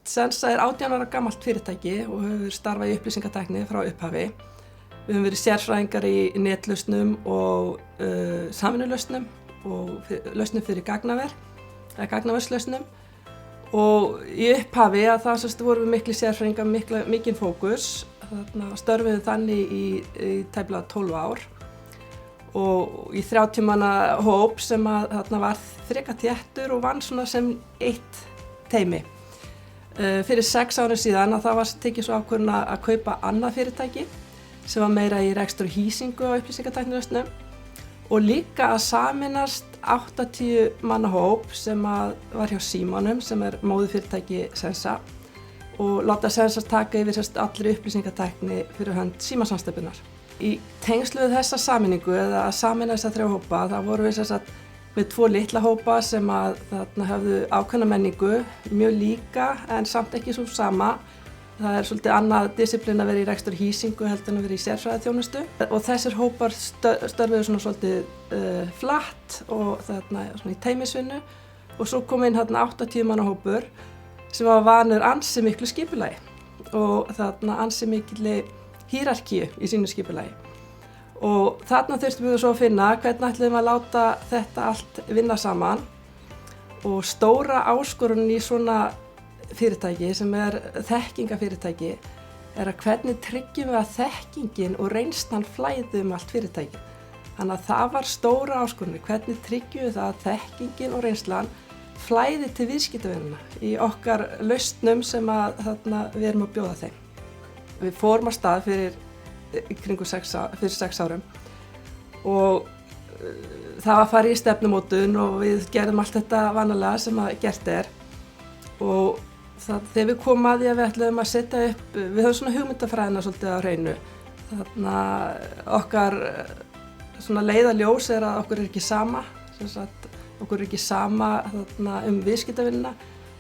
Sensa 18 ára gamalt fyrirtæki og hefur starfað í upplýsingatækni frá upphafi. Við höfum verið sérfræðingar í netlausnum og samvinnulausnum og lausnum fyrir gagnaver, eða gagnaverslausnum. Og í upphafi að það vorum við miklu sérfræðingar, mikinn fókus. Störfuðum þannig í tæplega 12 ár og í 30 manna hóp sem var frekar þéttur og vann svona sem eitt teymi. Fyrir 6 árum síðan að það var tekið svo ákvörðun að kaupa annað fyrirtæki sem var meira í rekstur og hýsingu á upplýsingatæknilausnum og líka að sameinast 80 manna hóp sem var hjá Símanum sem móðurfyrirtæki Sensa og láta Sensa taka yfir allri upplýsingatækni fyrir hönd Símasamsteypunnar. Í tengslu við þessa sameiningu eða að sameina þessa 3 hópa þá vorum við með 2 litla hópa sem höfðu ákveðna menningu, mjög líka en samt ekki svo sama. Það svolítið annað disiplín að vera í rekstur og hýsingu heldur en að vera í sérfræðiþjónustu. Og þessir hópar störfuðu svolítið flatt og svona í teymisvinnu og svo kom inn 80 manna hópur sem var vanur ansi miklu skipulagi og ansi mikilli hierarkíu í sínu skipulagi. Og þarna þurftum við svo að finna hvernig ætlum við að láta þetta allt vinna saman og stóra áskorunin í svona fyrirtæki sem þekkingafyrirtæki að hvernig tryggjum við að þekkingin og reynslan flæði allt fyrirtæki. Þannig að það var stóra áskorunin, hvernig tryggjum við það að þekkingin og reynslan flæði til viðskiptavinna í okkar lausnum sem við erum að bjóða þeim. Við fórum af stað fyrir 6 árum og það var farið í stefnumótun og við gerðum allt þetta vanalega sem gert og þegar við komum að því að við ætluðum að setja upp, við höfum svona hugmyndafræðina svolítið á hreinu. Okkar svona leiðarljós að okkur ekki sama, okkur ekki sama viðskiptavinnuna,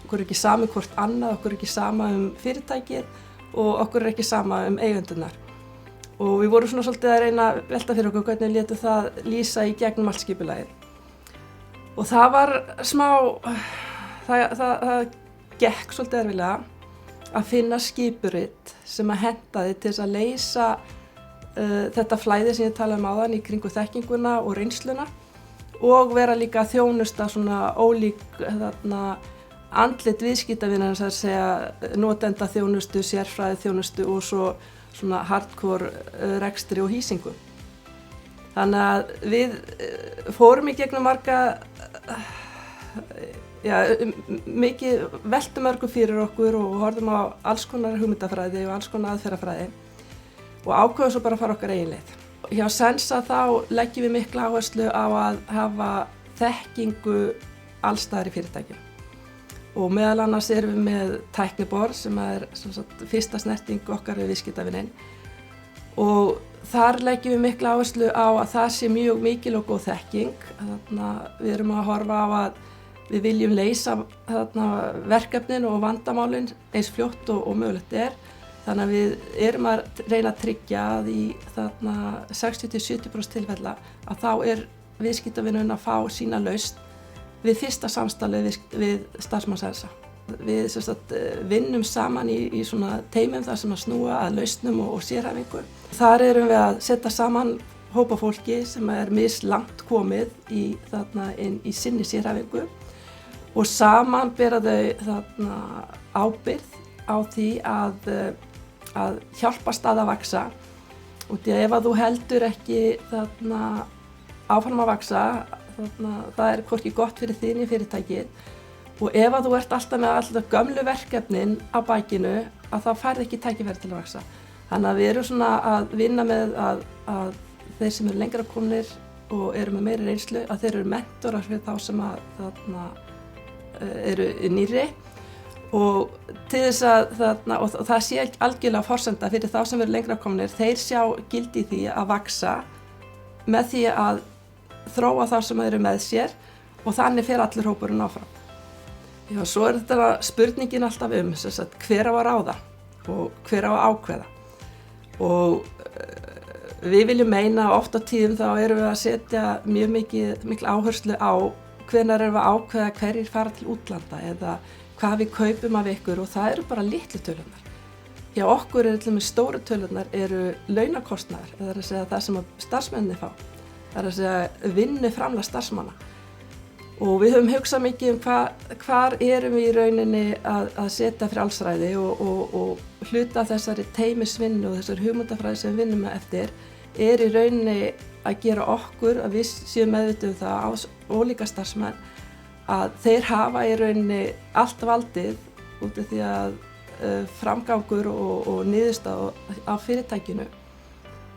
okkur ekki sama hvort annað, okkur ekki sama fyrirtækið og okkur ekki sama eigendurnar. Og við vorum svona svolítið að reyna að velta fyrir okkur hvernig létum það lýsa í gegnum allt skipulagið. Og það var það gekk svolítið erfiðlega að finna skipurit sem hentaði til þess að leysa þetta flæði sem ég talaði áðan í kringu þekkinguna og reynsluna og vera líka að þjónusta svona ólík andlit viðskiptavina sem segja notenda þjónustu, sérfræði þjónustu og svo svona hardcore rekstri og hýsingu. Þannig að við fórum í gegnum marga, mikið veltumörgu fyrir okkur og horfðum á alls konar hugmyndafræði og alls konar aðferðafræði og ákveðum svo bara að fara okkar eigin leið. Hjá Sensa þá leggjum við mikla áherslu á að hafa þekkingu alls staðar í fyrirtækjum. Og meðal annars erum við með tækniborð sem fyrsta snerting okkar við viðskiptavininn og þar leggjum við mikla áherslu á að það sé mjög mikil og góð þekking. Við erum að horfa á að við viljum leysa verkefnin og vandamálin eins fljótt og mögulegt Þannig að við erum að reyna að tryggja að í 60-70% tilfella að þá viðskiptavinurinn að fá sína lausn við fyrsta samstarfið við starfsmann Sensa. Við vinnum saman í svona teymum þar sem að snúa að lausnum og sérhæfingu. Þar erum við að setja saman hópa fólki sem mislangt komið inn í sinni sérhæfingu og saman bera þau ábyrgð á því að hjálpast að vaxa. Og því að ef þú heldur ekki áfram að vaxa, það hvorki gott fyrir þín í fyrirtækið og ef þú ert alltaf með alltaf gömlu verkefnin á bakinu að þá færð ekki tækifæri til að vaxa. Þannig að við erum svona að vinna með að þeir sem eru lengra komnir og eru með meiri reynslu að þeir eru mentorar fyrir þá sem eru nýrri og til þess að og það sé algjörlega forsenda fyrir þá sem eru lengra komnir, þeir sjá gildi í því að vaxa með því að þróa þá sem eru með sér og þannig fer allur hópurinn áfram. Já, svo þetta spurningin alltaf hver á að ráða og hver á að ákveða. Og við viljum meina að oft á tíðum þá erum við að setja mjög mikil áherslu á hvenær erum við að ákveða hverjir fara til útlanda eða hvað við kaupum af ykkur og það eru bara litlu tölunar. Hjá okkur til dæmis stóru tölunar eru launakostnaður, það er að segja það sem starfsmennirnir fá, það er að segja vinnuframlag starfsmanna. Og við höfum hugsað mikið hvar erum við í rauninni að setja frjálsræði og hluta þessari teymisvinnu og þessari hugmyndafræði sem við vinnum eftir í rauninni að gera okkur að við séum meðvituð það á ólíka starfsmenn að þeir hafa í rauninni allt valdið út af því að framgangur og niðurstaða á fyrirtækinu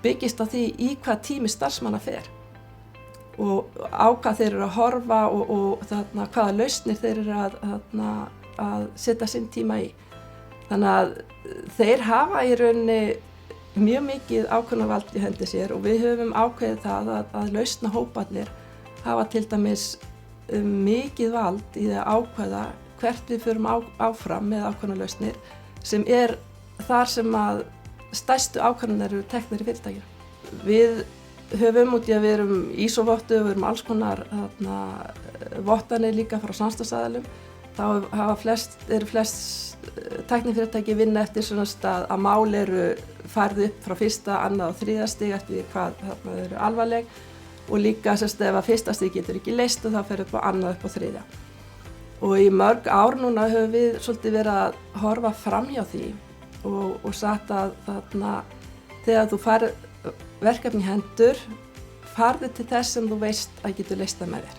byggist á því í hvað tími starfsmanna fer og á hvað þeir eru að horfa og hvaða lausnir þeir eru að setja sinn tíma í. Þannig að þeir hafa í rauninni mjög mikið ákvörðunarvald í hendi sér og við höfum ákveðið það að lausnahóparnir hafa til dæmis mikið vald í að ákveða hvert við förum áfram með ákvörðunarlausnir sem þar sem að stærstu ákvörðunir eru teknir í fyrirtækinu. Við höfum út í að við erum ISO-vottuð, við erum alls konar vottanir líka frá samstarfsaðilum. Þá eru flest tæknifyrirtæki vinna eftir svona stað að mál eru færð upp frá fyrsta, annað og þriðja stig eftir hvað þau eru alvarleg og líka ef að fyrsta stig getur ekki leyst og þá fer upp á annað upp á þriðja. Og í mörg ár núna höfum við svolítið verið að horfa framhjá því og sagt að þegar þú færð verkefni í hendur, farðu til þess sem þú veist að getur leyst það með þér.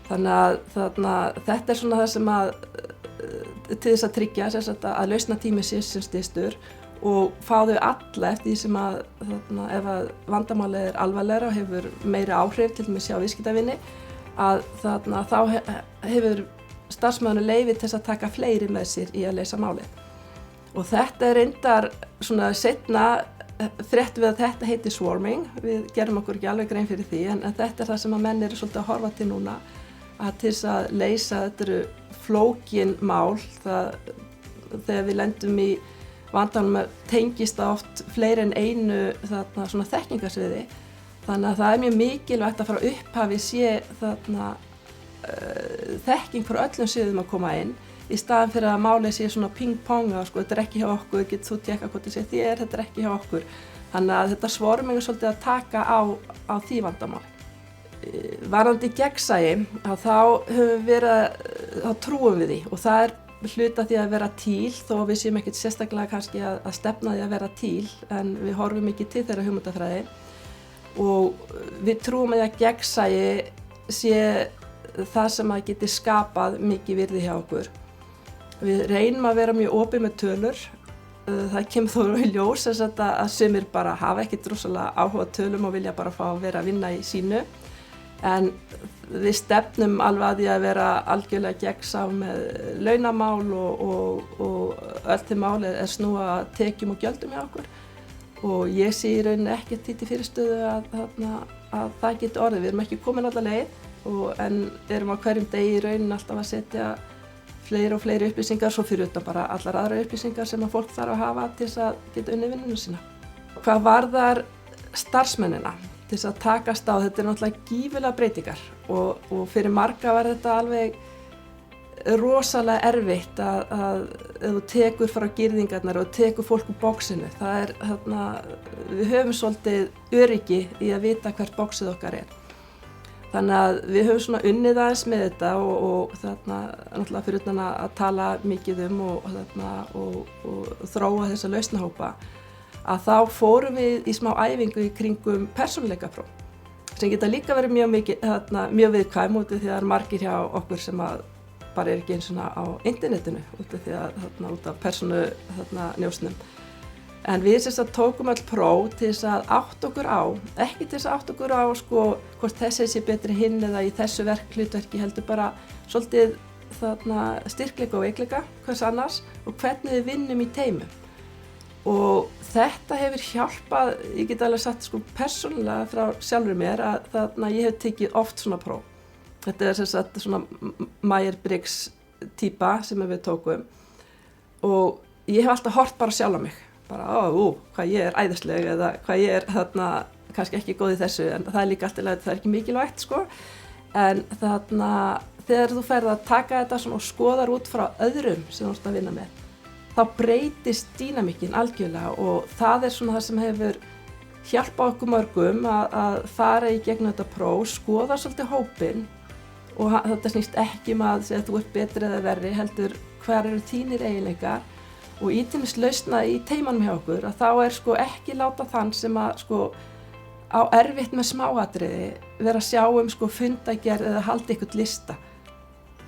Þannig að þetta svona það sem til þess að tryggja að lausnatími sé sem stystur og fá þau alla eftir því sem ef að vandamálið alvarlegra og hefur meiri áhrif til dæmis hjá viðskiptavinni þá hefur starfsmaðurinn leyfi til þess að taka fleiri með sér í að leysa málið. Og þetta reyndar svona seinna fréttum við að þetta heitir swarming, við gerum okkur ekki alveg grein fyrir því en þetta það sem að menn eru svolítið að horfa til núna að til þess að leysa þetta eru flókin mál þegar við lendum í vandanum tengist það oft fleiri en einu svona þekkingarsviði þannig að það mjög mikilvægt að frá upphafi sé þekking frá öllum sviðum að koma inn í staðan fyrir að málið sé svona ping-pong þetta ekki hjá okkur, getur þú tjekka hvort þetta sé þér, þetta ekki hjá okkur. Þannig að þetta swarming svolítið að taka á því vandamáli. Varðandi gegnsæi, þá trúum við því og það hluta því að vera til þó við séum ekkert sérstaklega kannski að stefna því að vera til en við horfum ekki til þeirra hugmyndafræði og við trúum að gegnsæi sé það sem að geti skapað mikið virði hjá okkur. Við reynum að vera mjög opin með tölur. Það kemur þó í ljós að sumir bara hafa ekkert rosalega áhuga á tölum og vilja bara fá að vera að vinna í sínu. En við stefnum alveg að því að vera algjörlega gegnsá með launamál og öll til máli snúa tekjum og gjöldum hjá okkur. Og ég sé í rauninni ekkert því til fyrirstöðu að það geti orðið. Við erum ekki komin alla leið en erum á hverjum degi í rauninni alltaf að setja fleiri og fleiri upplýsingar svo fyrir utan bara allar aðra upplýsingar sem að fólk þarf að hafa til þess að geta unnið vinnuna sína. Hvað varðar starfsmennina til þess að takast á, þetta náttúrulega gífurlegar breytingar og fyrir marga var þetta alveg rosalega erfitt að ef þú tekur frá girðingarnar og tekur fólk úr bóksinu. Við höfum svolítið öryggi í að vita hvert bóksið okkar er. Þannig að við höfum svona unnið aðeins með þetta og náttúrulega fyrir utan að tala mikið og þróa þessa lausnahópa að þá fórum við í smá æfingu í kringum persónuleikapróf sem geta líka verið mjög viðkvæm út af því að það eru margir hjá okkur sem bara ekki eins og á internetinu út af persónu njósnum. En við tókum öll próf til þess að átta okkur á, ekki til þess að átta okkur á hvort þessi sé betri hinn eða í þessu hlutverki heldur bara svolítið styrkleika og veikleika hvers annars og hvernig við vinnum í teymum. Og þetta hefur hjálpað, ég get alveg sagt persónulega frá sjálfur mér að ég hef tekið oft svona próf. Þetta er svona Myers-Briggs típa sem við tókum og ég hef alltaf horft bara sjálf á mig. Bara, hvað ég er æðisleg eða hvað ég er kannski ekki góð í þessu en það er líka alltaf það er ekki mikilvægt en þegar þú ferð að taka þetta svona og skoðar út frá öðrum sem þú ert að vinna með, þá breytist dýnamíkin algjörlega og það svona það sem hefur hjálpað okkur mörgum að fara í gegnum þetta próf, skoða svolítið hópinn og þetta snýst ekki að segja að þú ert betri eða verri, heldur hver eru þínir eiginleikar og ýmislausna í teymanum hjá okkur að þá sko ekki láta þann sem að sko á erfitt með smáatriði vera að sjá sko fundagerð eða halda eitthvað lista.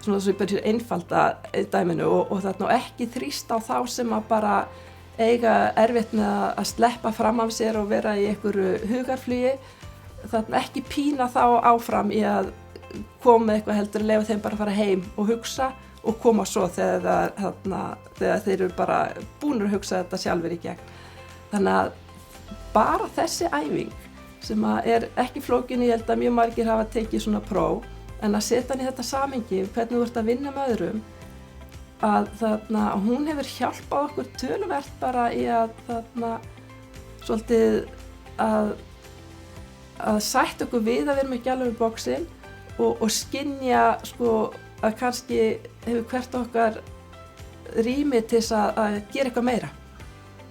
Svona þess að ég bara einfalda dæminu og þarna ekki þrýsta á þá sem að bara eiga erfitt með að sleppa fram af sér og vera í einhverju hugarflugi. Þarna ekki pína þá áfram í að koma með eitthvað heldur að leyfa þeim bara að fara heim og hugsa og koma svo þegar þeir eru bara búnir að hugsa þetta sjálfur í gegn. Þannig að bara þessi æfing sem er ekki flókin, ég held að mjög margir hafa tekið svona próf, en að setja hann í þetta samhengi, hvernig þú ert að vinna með öðrum, að hún hefur hjálpað okkur töluvert bara í að svolítið að sætta okkur við að við erum ekki alveg í bóksinn og skynja sko að kannski hefur hvert okkar rými til þess að gera eitthvað meira.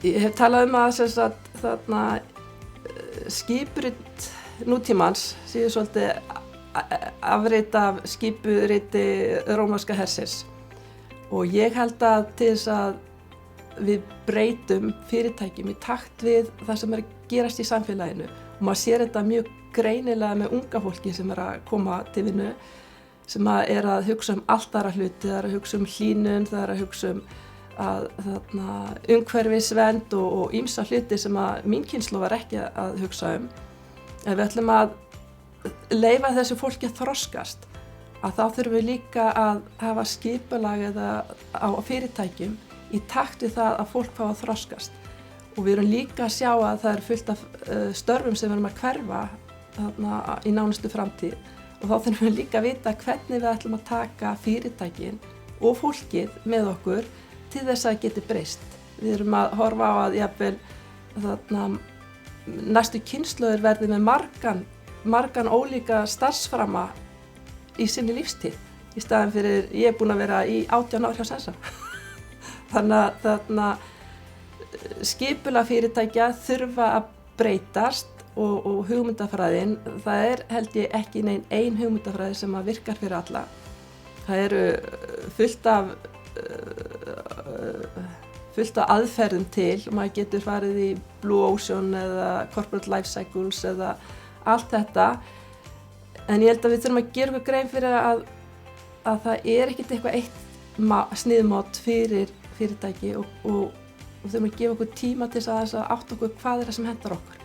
Ég hef talað að skipurit nútímans séu svolítið afrit af skipuriti rómverska hersins og ég held að til þess að við breytum fyrirtækjum í takt við það sem að gerast í samfélaginu og maður sér þetta mjög greinilega með unga fólki sem að koma til vinnu sem að hugsa allt aðra hluti, það að hugsa hlýnun, það að hugsa umhverfisvernd og ýmsa hluti sem að mín kynslóð var ekki að hugsa Ef við ætlum að leyfa þessu fólki að þroskast, að þá þurfum við líka að hafa skipulag á fyrirtækjum í takt við það að fólk fá að þroskast. Og við erum líka að sjá að það fullt af störfum sem við erum að hverfa í nánustu framtíð. Og þá þurfum við líka að vita hvernig við ætlum að taka fyrirtækin og fólkið með okkur til þess að geti breyst. Við erum að horfa á að jafnvel næstu kynslóðir verði með margan ólíka starfsframa í sinni lífstíð í staðinn fyrir ég búin að vera í 18 ár hjá Sensa. Þannig að skipulag fyrirtækja þurfa að breytast og hugmyndafræðin, það held ég ekki ein hugmyndafræði sem að virkar fyrir alla. Það eru fullt af aðferðum til og maður getur farið í Blue Ocean eða Corporate Life Cycles eða allt þetta en ég held að við þurfum að gera okkur grein fyrir að það ekkert eitthvað eitt sniðmót fyrir fyrirtæki og þurfum að gefa okkur tíma til þess að átta okkur hvað það sem hentar okkur.